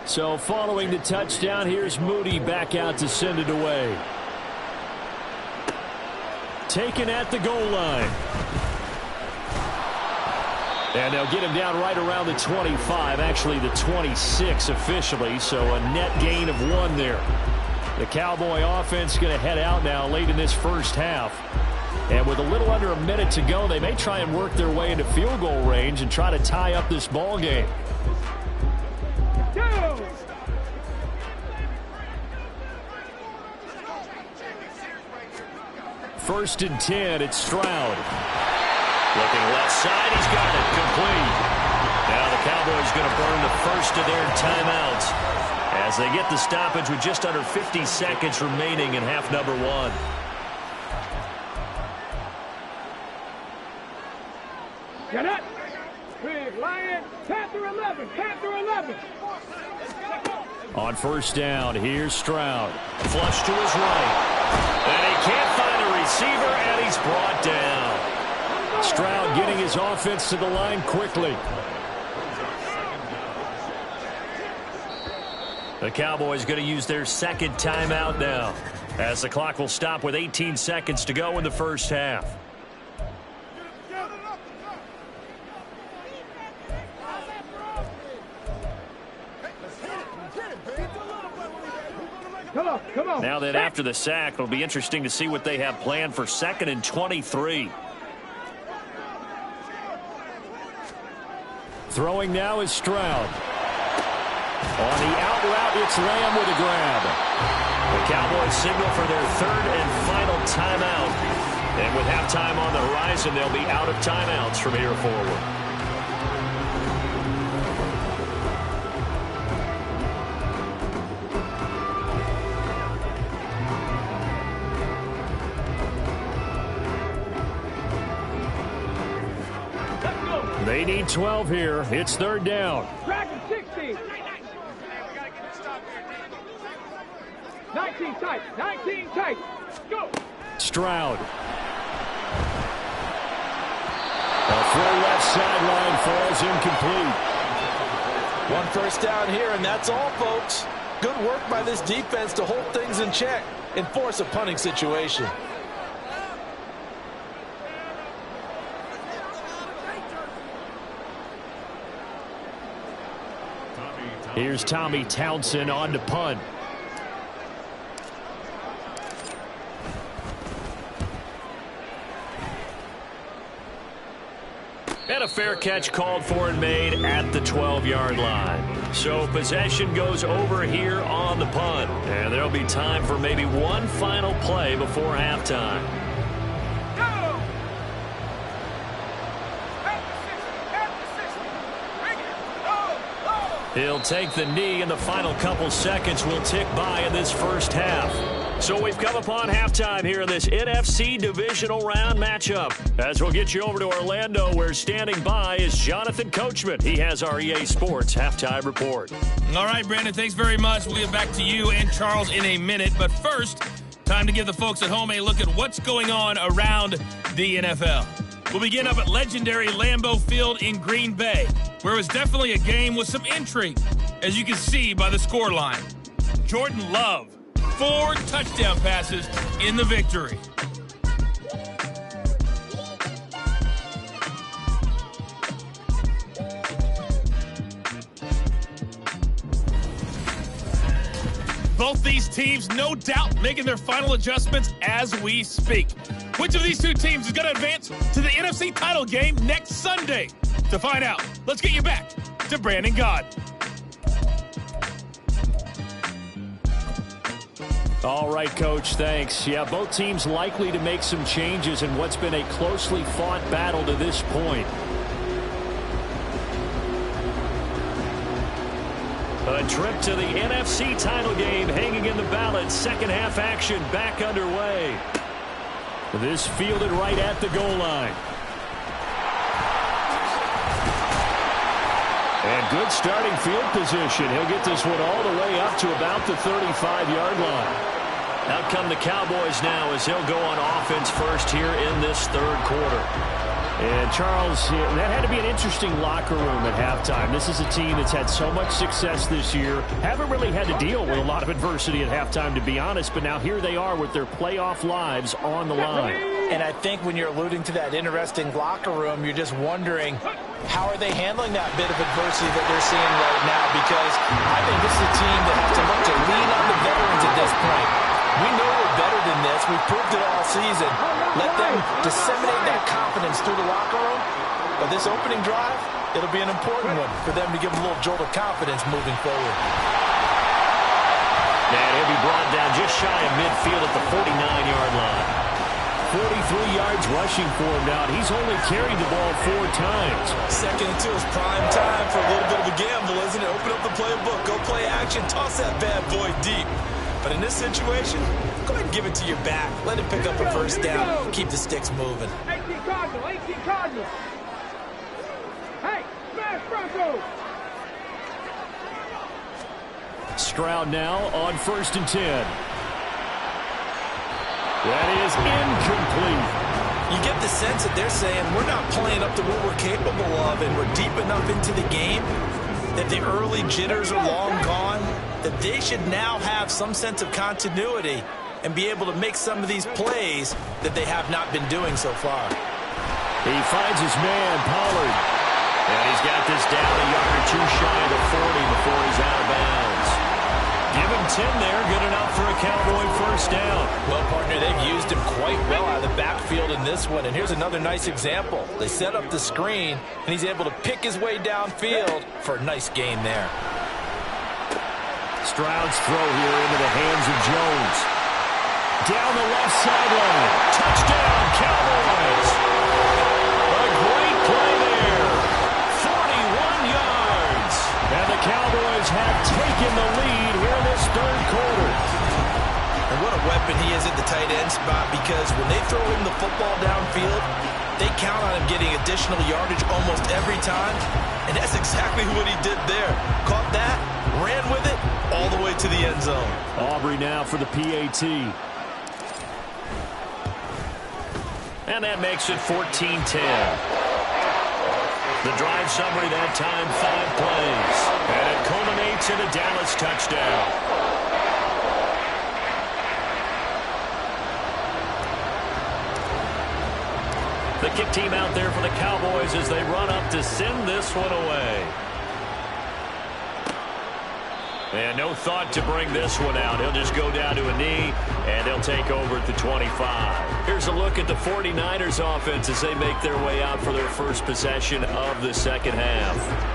So following the touchdown, here's Moody back out to send it away. Taken at the goal line. And they'll get him down right around the 25, actually the 26 officially, so a net gain of 1 there. The Cowboy offense going to head out now late in this first half. And with a little under a minute to go, they may try and work their way into field goal range and try to tie up this ball game. First and 10, it's Stroud. Looking left side, he's got it, complete. Now the Cowboys going to burn the first of their timeouts as they get the stoppage with just under 50 seconds remaining in half number 1. Get up! Big Lion, Panther 11, Panther 11. On first down, here's Stroud. Flush to his right. And he can't find a receiver, and he's brought down. Stroud getting his offense to the line quickly. The Cowboys going to use their second timeout now, as the clock will stop with 18 seconds to go in the first half. Come on. Now that after the sack, it'll be interesting to see what they have planned for 2nd and 23. Throwing now is Stroud. On the out route, it's Lamb with a grab. The Cowboys signal for their 3rd and final timeout. And with halftime on the horizon, they'll be out of timeouts from here forward. They need 12 here. It's 3rd down. Dragon 60. 19 tight. 19 tight. Go. Stroud. A throw left sideline falls incomplete. 1 first down here, and that's all, folks. Good work by this defense to hold things in check and force a punting situation. Here's Tommy Townsend on to punt. And a fair catch called for and made at the 12-yard line. So possession goes over here on the punt. And there'll be time for maybe one final play before halftime. He'll take the knee, and the final couple seconds will tick by in this first half. So we've come upon halftime here in this NFC Divisional Round matchup. As we'll get you over to Orlando, where standing by is Jonathan Coachman. He has our EA Sports Halftime Report. All right, Brandon, thanks very much. We'll get back to you and Charles in a minute. But first, time to give the folks at home a look at what's going on around the NFL. We'll begin up at legendary Lambeau Field in Green Bay, where it was definitely a game with some intrigue, as you can see by the scoreline. Jordan Love, 4 touchdown passes in the victory. Both these teams, no doubt, making their final adjustments as we speak. Which of these two teams is going to advance to the NFC title game next Sunday? To find out, let's get you back to Brandon God. All right, Coach, thanks. Yeah, both teams likely to make some changes in what's been a closely fought battle to this point. A trip to the NFC title game hanging in the balance. Second half action back underway. This fielded right at the goal line. And good starting field position. He'll get this one all the way up to about the 35-yard line. Out come the Cowboys now as he'll go on offense first here in this third quarter. And Charles, that had to be an interesting locker room at halftime. This is a team that's had so much success this year. Haven't really had to deal with a lot of adversity at halftime, to be honest. But now here they are with their playoff lives on the line. And I think when you're alluding to that interesting locker room, you're just wondering, how are they handling that bit of adversity that they're seeing right now? Because I think this is a team that has to look to lean on the veterans at this point. We know we're better than this. We've proved it all season. Let them disseminate that confidence through the locker room. But this opening drive, it'll be an important one for them to give them a little jolt of confidence moving forward. And he'll be brought down just shy of midfield at the 49-yard line. 43 yards rushing for him now. He's only carried the ball 4 times. Second and 2 is prime time for a little bit of a gamble, isn't it? Open up the playbook, go play action, toss that bad boy deep. But in this situation, go ahead and give it to your back. Let him pick up a first down. Keep the sticks moving. 18 Cardinals, 18 Cardinals. Hey, smash Broncos. Stroud now on 1st and 10. That is incomplete. You get the sense that they're saying we're not playing up to what we're capable of, and we're deep enough into the game that the early jitters are long gone, that they should now have some sense of continuity and be able to make some of these plays that they have not been doing so far. He finds his man, Pollard. And he's got this down a yard or 2 shy of the 40 before he's out of bounds. Give him 10 there, good enough for a Cowboy first down. Well, partner, they've used him quite well out of the backfield in this one. And here's another nice example. They set up the screen, and he's able to pick his way downfield for a nice gain there. Stroud's throw here into the hands of Jones. Down the left sideline. Touchdown, Cowboys. A great play there. 41 yards. And the Cowboys have taken the lead here in this 3rd quarter. And what a weapon he is at the tight end spot, because when they throw him the football downfield, they count on him getting additional yardage almost every time. And that's exactly what he did there. Caught that, ran with it, all the way to the end zone. Aubrey now for the PAT. And that makes it 14-10. The drive summary that time, 5 plays. And it culminates in a Dallas touchdown. The kick team out there for the Cowboys as they run up to send this one away. And no thought to bring this one out. He'll just go down to a knee, and they'll take over at the 25. Here's a look at the 49ers offense as they make their way out for their first possession of the second half.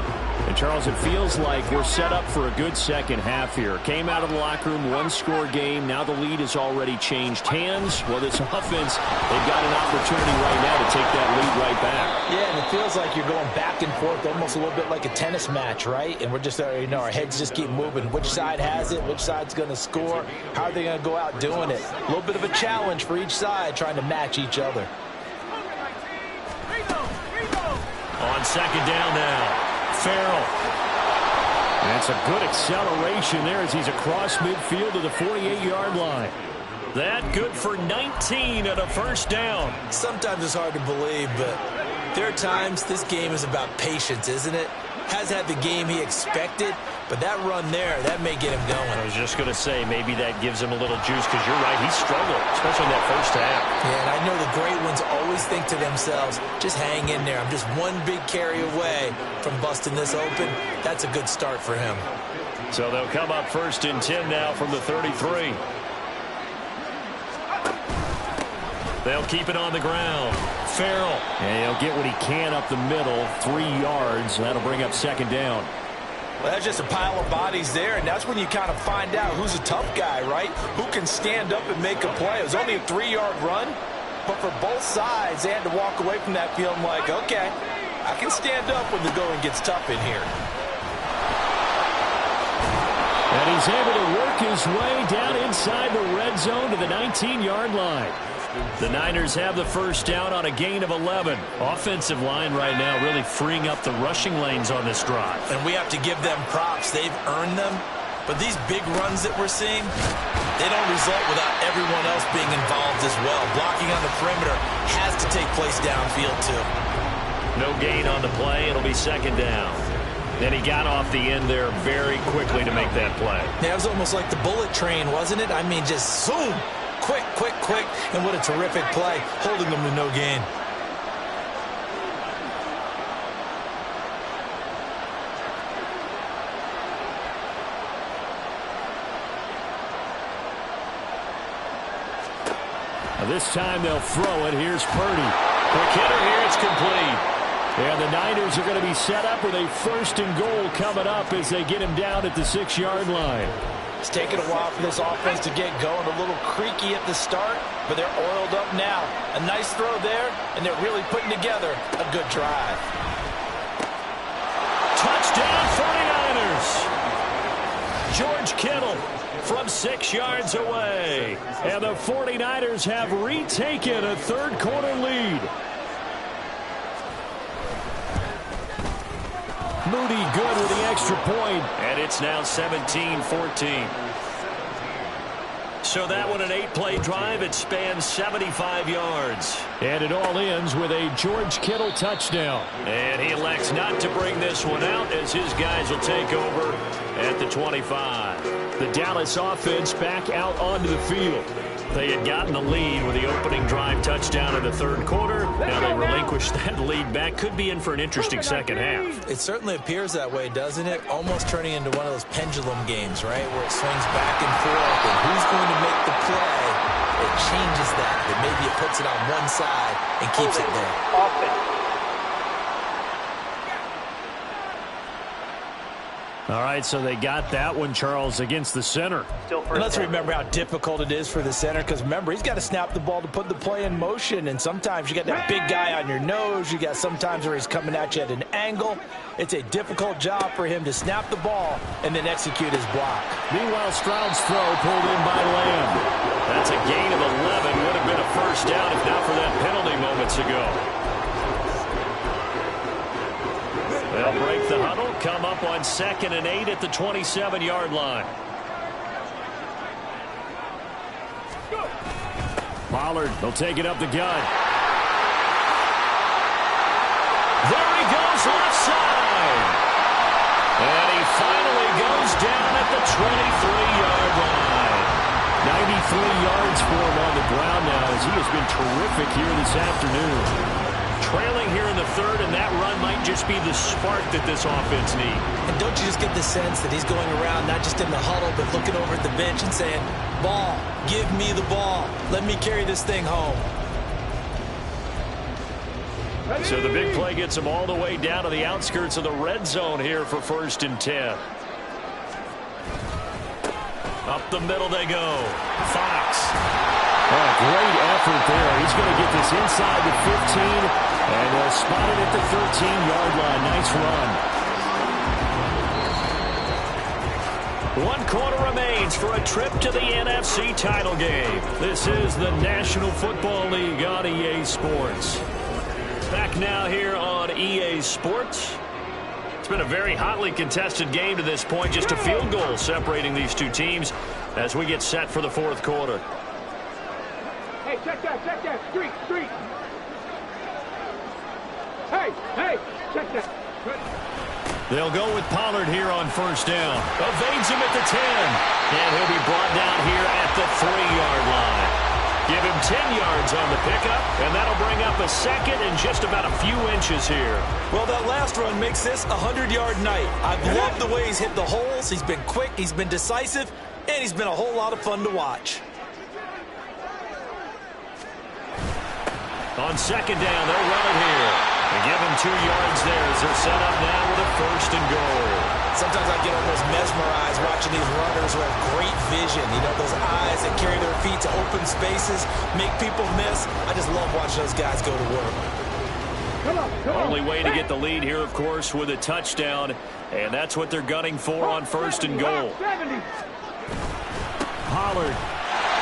And, Charles, it feels like we're set up for a good second half here. Came out of the locker room, 1-score game. Now the lead has already changed hands. Well, this offense, they've got an opportunity right now to take that lead right back. Yeah, and it feels like you're going back and forth, almost a little bit like a tennis match, right? And we're just, our heads just keep moving. Which side has it? Which side's going to score? How are they going to go out doing it? A little bit of a challenge for each side, trying to match each other. On second down now. Farrell. That's a good acceleration there as he's across midfield to the 48-yard line. That good for 19 and a first down. Sometimes it's hard to believe, but there are times this game is about patience, isn't it? Has had the game he expected, but that run there, that may get him going. I was just going to say, maybe that gives him a little juice, because you're right, he struggled, especially in that first half. Yeah, and I know the great ones always think to themselves, just hang in there. I'm just one big carry away from busting this open. That's a good start for him. So they'll come up 1st and 10 now from the 33. They'll keep it on the ground. Farrell. And he'll get what he can up the middle. 3 yards. That'll bring up second down. Well, that's just a pile of bodies there, and that's when you kind of find out who's a tough guy, right? Who can stand up and make a play. It was only a 3-yard run, but for both sides, they had to walk away from that feeling like, okay, I can stand up when the going gets tough in here. And he's able to work his way down inside the red zone to the 19-yard line. The Niners have the first down on a gain of 11. Offensive line right now really freeing up the rushing lanes on this drive. And we have to give them props. They've earned them. But these big runs that we're seeing, they don't result without everyone else being involved as well. Blocking on the perimeter has to take place downfield too. No gain on the play. It'll be second down. And he got off the end there very quickly to make that play. Yeah, it was almost like the bullet train, wasn't it? I mean, just zoom. Quick, quick, quick. And what a terrific play, holding them to no gain. This time they'll throw it. Here's Purdy. Quick hitter here. It's complete. And the Niners are going to be set up with a 1st and goal coming up as they get him down at the 6-yard line. It's taken a while for this offense to get going. A little creaky at the start, but they're oiled up now. A nice throw there, and they're really putting together a good drive. Touchdown 49ers. George Kittle from 6 yards away. And the 49ers have retaken a third-quarter lead. Moody good with the extra point. And it's now 17-14. So that one an 8-play drive. It spans 75 yards. And it all ends with a George Kittle touchdown. And he elects not to bring this one out as his guys will take over at the 25. The Dallas offense back out onto the field. They had gotten the lead with the opening drive touchdown in the third quarter. Now they relinquished that lead back. Could be in for an interesting second half. It certainly appears that way, doesn't it? Almost turning into one of those pendulum games, right? Where it swings back and forth, and who's going to make the play? It changes that. But maybe it puts it on one side and keeps it there. All right, so they got that one, Charles, against the center. And let's remember how difficult it is for the center, because remember, he's got to snap the ball to put the play in motion, and sometimes you got that big guy on your nose. You got sometimes where he's coming at you at an angle. It's a difficult job for him to snap the ball and then execute his block. Meanwhile, Stroud's throw pulled in by Lamb. That's a gain of 11. Would have been a first down if not for that penalty moments ago. They'll break the huddle, come up on 2nd and 8 at the 27-yard line. Pollard will take it up the gut. There he goes left side. And he finally goes down at the 23-yard line. 93 yards for him on the ground now as he has been terrific here this afternoon. Trailing here in the third, and that run might just be the spark that this offense needs. And don't you just get the sense that he's going around, not just in the huddle, but looking over at the bench and saying, ball, give me the ball. Let me carry this thing home. So the big play gets him all the way down to the outskirts of the red zone here for 1st and 10. Up the middle they go. Fox. Oh, great effort there. He's going to get this inside the 15, and they'll spot it at the 13-yard line. Nice run. 1 quarter remains for a trip to the NFC title game. This is the National Football League on EA Sports. Back now here on EA Sports. It's been a very hotly contested game to this point. Just a field goal separating these two teams as we get set for the 4th quarter. Hey, check that, street. Hey, check that. They'll go with Pollard here on 1st down. Evades him at the 10. And he'll be brought down here at the 3-yard line. Give him 10 yards on the pickup, and that'll bring up a 2nd and just about a few inches here. Well, that last run makes this a 100-yard night. I've loved the way he's hit the holes. He's been quick, he's been decisive, and he's been a whole lot of fun to watch. On 2nd down, they'll run it here. They give him 2 yards there as they're set up now with a 1st and goal. Sometimes I get almost mesmerized watching these runners who have great vision. You know, those eyes that carry their feet to open spaces, make people miss. I just love watching those guys go to work. Come on. Only way to get the lead here, of course, with a touchdown. And that's what they're gunning for on 1st and goal. 70. Pollard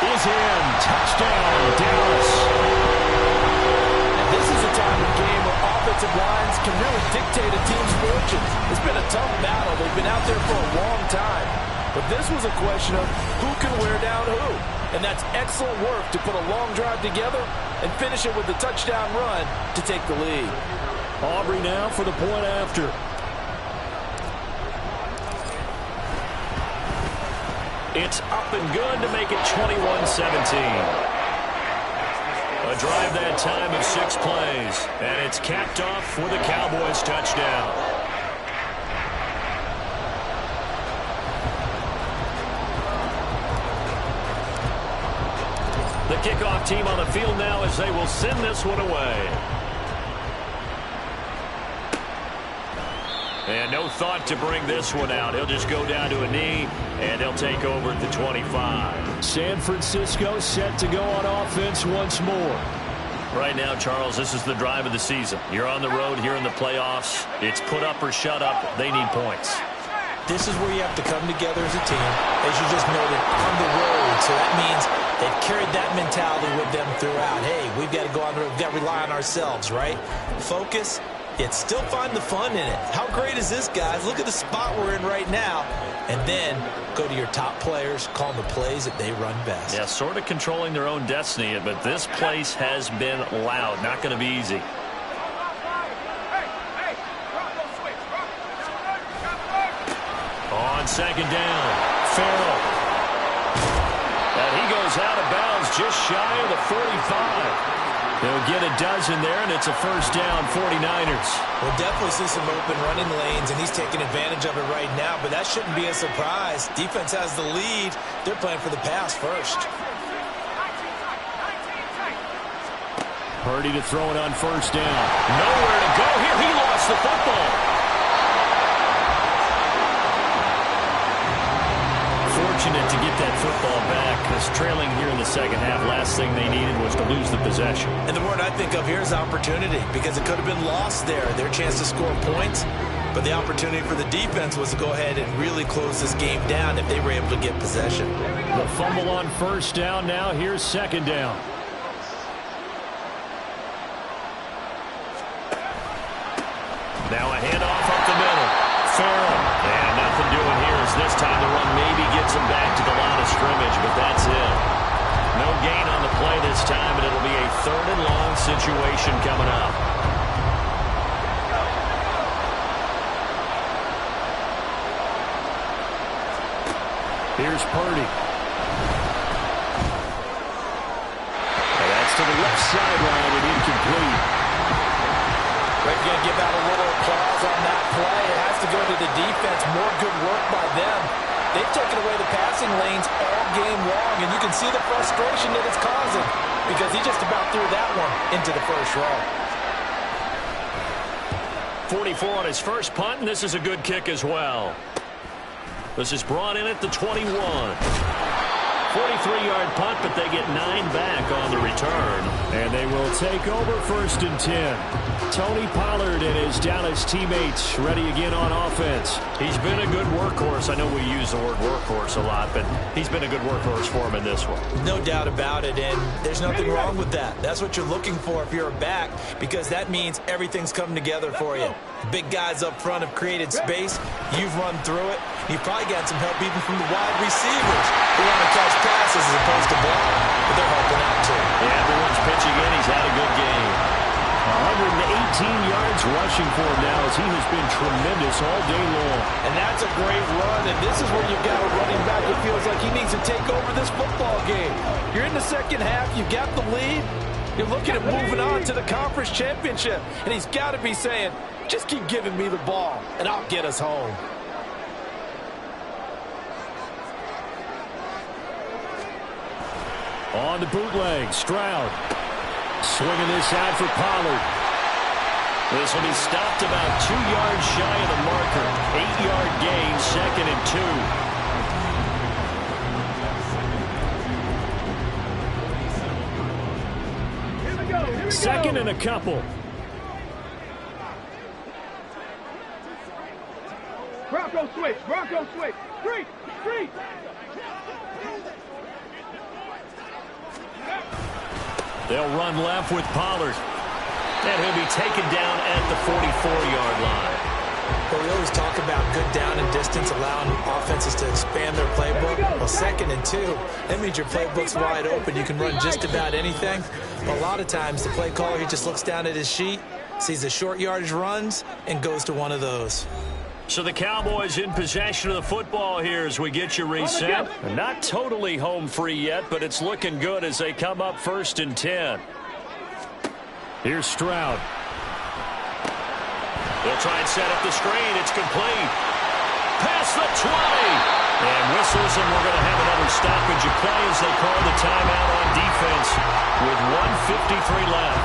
is in. Touchdown, Dallas. This is a time of the game where offensive lines can really dictate a team's fortunes. It's been a tough battle. They've been out there for a long time. But this was a question of who can wear down who. And that's excellent work to put a long drive together and finish it with a touchdown run to take the lead. Aubrey now for the point after. It's up and good to make it 21-17. A drive that time of 6 plays, and it's capped off with a Cowboys touchdown. The kickoff team on the field now as they will send this one away. And no thought to bring this one out. He'll just go down to a knee, and he'll take over at the 25. San Francisco set to go on offense once more. Right now, Charles, this is the drive of the season. You're on the road here in the playoffs. It's put up or shut up. They need points. This is where you have to come together as a team, as you just noted, on the road. So that means they've carried that mentality with them throughout. Hey, we've got to go on the road. We've got to rely on ourselves, right? Focus. Yet still find the fun in it. How great is this, guys? Look at the spot we're in right now. And then go to your top players, call them the plays that they run best. Yeah, sort of controlling their own destiny, but this place has been loud. Not going to be easy. On second down, Farrell. And he goes out of bounds just shy of the 45. They'll get a dozen there, and it's a first down, 49ers. We'll definitely see some open running lanes, and he's taking advantage of it right now, but that shouldn't be a surprise. Defense has the lead. They're playing for the pass first. Purdy to throw it on first down. Nowhere to go here. He lost the football. Fortunate to get that football back, because trailing here in the second half, last thing they needed was to lose the possession. And the word I think of here is opportunity, because it could have been lost there, their chance to score points. But the opportunity for the defense was to go ahead and really close this game down if they were able to get possession. The fumble on first down now. Here's second down. Now a handoff up the middle. Farrell. And nothing doing here as this time the run maybe gets him back to the line of scrimmage, but that's it. No gain on the play this time, and it'll be a 3rd and long situation coming up. Here's Purdy. And that's to the left sideline and incomplete. We're going to give out a little applause on that play. It has to go to the defense. More good work by them. They've taken away the passing lanes all game long, and you can see the frustration that it's causing because he just about threw that one into the first row. 44 on his first punt, and this is a good kick as well. This is brought in at the 21. 43-yard punt, but they get 9 back on the return. And they will take over 1st and 10. Tony Pollard and his Dallas teammates ready again on offense. He's been a good workhorse. I know we use the word workhorse a lot, but he's been a good workhorse for him in this one. No doubt about it, and there's nothing wrong with that. That's what you're looking for if you're a back, because that means everything's coming together for you. Big guys up front have created space. You've run through it. You've probably got some help even from the wide receivers who want to catch passes as opposed to ball, but they're helping out too. Yeah, everyone's pitching in. He's had a good game. 118 yards rushing for him now as he has been tremendous all day long. And that's a great run, and this is where you've got a running back who feels like he needs to take over this football game. You're in the second half. You've got the lead. You're looking at moving on to the conference championship, and he's got to be saying, just keep giving me the ball, and I'll get us home. On the bootleg, Stroud. Swinging this out for Pollard. This will be stopped about 2 yards shy of the marker. 8-yard gain, 2nd and 2. Second and a couple. Bronco switch. Bronco switch. Street. Street. They'll run left with Pollard. And he'll be taken down at the 44-yard line. Well, we always talk about good down and distance, allowing offenses to expand their playbook. Well, 2nd and 2, that means your playbook's wide open. You can run just about anything. But a lot of times, the play caller, he just looks down at his sheet, sees the short yardage runs, and goes to one of those. So the Cowboys in possession of the football here as we get you reset. Not totally home free yet, but it's looking good as they come up 1st and 10. Here's Stroud. They'll try and set up the screen. It's complete. Past the 20. And whistles, and we're going to have another stoppage of play as they call the timeout on defense with 1:53 left.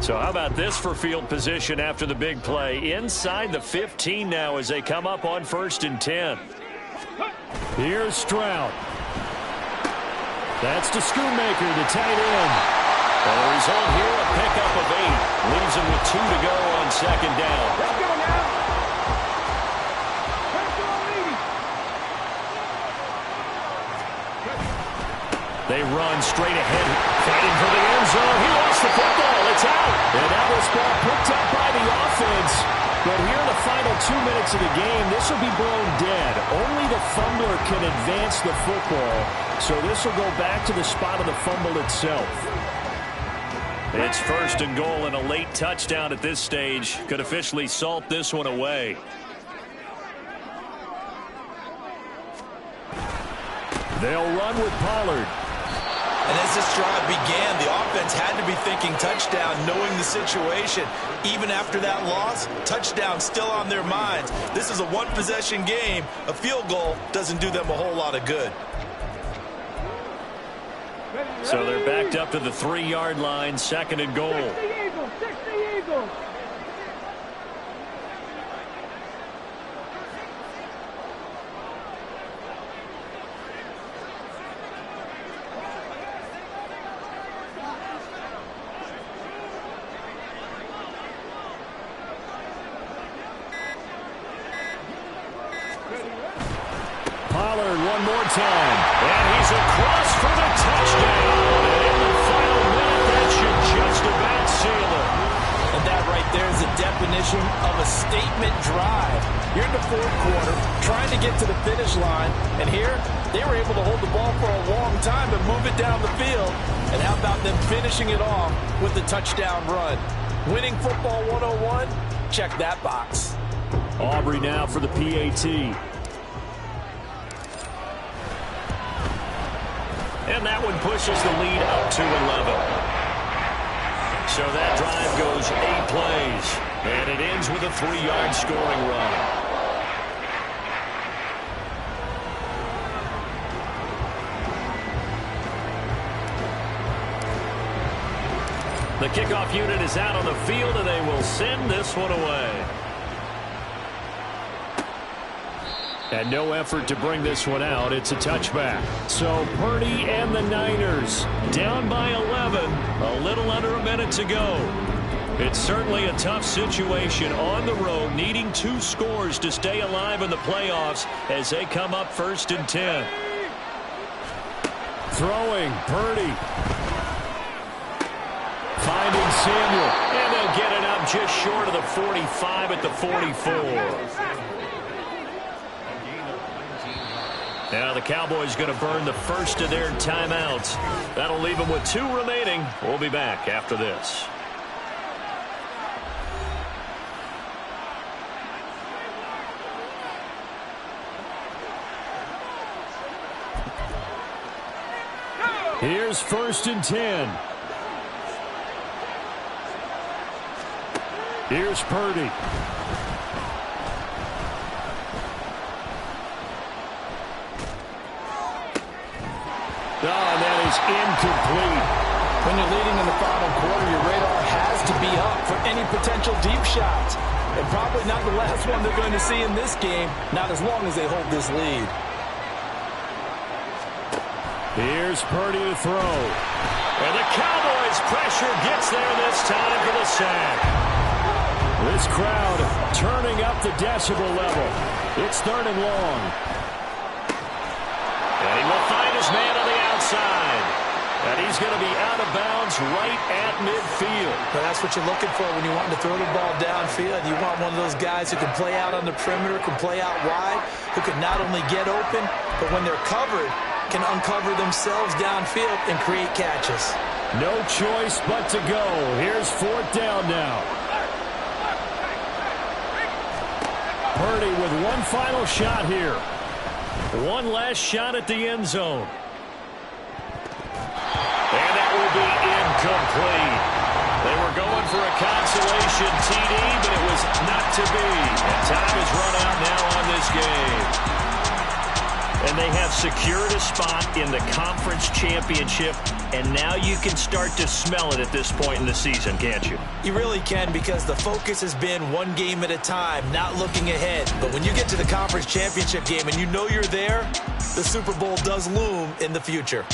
So how about this for field position after the big play? Inside the 15 now as they come up on 1st and 10. Here's Stroud. That's to Schoonmaker, the tight end. And the result here, a pickup of 8. Leaves him with 2 to go on 2nd down. Let's go now. Pressure on Edie. They run straight ahead, fighting for the end zone. He lost the football. It's out. And that was ball picked up by the offense. But here in the final 2 minutes of the game, this will be blown dead. Only the fumbler can advance the football. So this will go back to the spot of the fumble itself. It's 1st and goal, and a late touchdown at this stage could officially salt this one away. They'll run with Pollard. And as this drive began, the offense had to be thinking touchdown, knowing the situation. Even after that loss, touchdown still on their minds. This is a one-possession game. A field goal doesn't do them a whole lot of good. So they're backed up to the 3-yard line, 2nd and goal. 60 Eagles, 60 Eagles. Pollard one more time. And he's across for the touchdown. And in the final minute, that should just about seal it. And that right there is the definition of a statement drive. You're in the 4th quarter, trying to get to the finish line. And here, they were able to hold the ball for a long time and move it down the field. And how about them finishing it off with the touchdown run? Winning football 101? Check that box. Aubrey now for the PAT. And that one pushes the lead up to 11. So that drive goes 8 plays. And it ends with a 3-yard scoring run. The kickoff unit is out on the field, and they will send this one away. And no effort to bring this one out. It's a touchback. So Purdy and the Niners down by 11. A little under a minute to go. It's certainly a tough situation on the road, needing 2 scores to stay alive in the playoffs as they come up 1st and 10. Throwing, Purdy. Finding Samuel. And they'll get it up just short of the 45 at the 44. Now the Cowboys going to burn the first of their timeouts. That'll leave them with 2 remaining. We'll be back after this. Here's 1st and 10. Here's Purdy. Oh, and that is incomplete. When you're leading in the final quarter, your radar has to be up for any potential deep shots. And probably not the last one they're going to see in this game, not as long as they hold this lead. Here's Purdy to throw. And the Cowboys' pressure gets there this time for the sack. This crowd turning up the decibel level. It's 3rd and long. And he will find his man on the outside. And he's going to be out of bounds right at midfield. But that's what you're looking for when you want to throw the ball downfield. You want one of those guys who can play out on the perimeter, can play out wide, who can not only get open, but when they're covered, can uncover themselves downfield and create catches. No choice but to go. Here's 4th down now. Purdy with one final shot here. One last shot at the end zone. And that will be incomplete. They were going for a consolation TD, but it was not to be. And time is run out now on this game. And they have secured a spot in the conference championship, and now you can start to smell it at this point in the season, can't you? You really can, because the focus has been one game at a time, not looking ahead. But when you get to the conference championship game and you know you're there, the Super Bowl does loom in the future.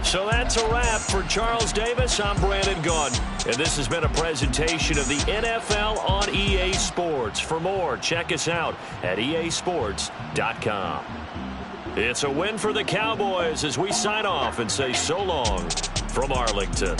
So that's a wrap for Charles Davis. I'm Brandon Gunn, and this has been a presentation of the NFL on EA Sports. For more, check us out at easports.com. It's a win for the Cowboys as we sign off and say so long from Arlington.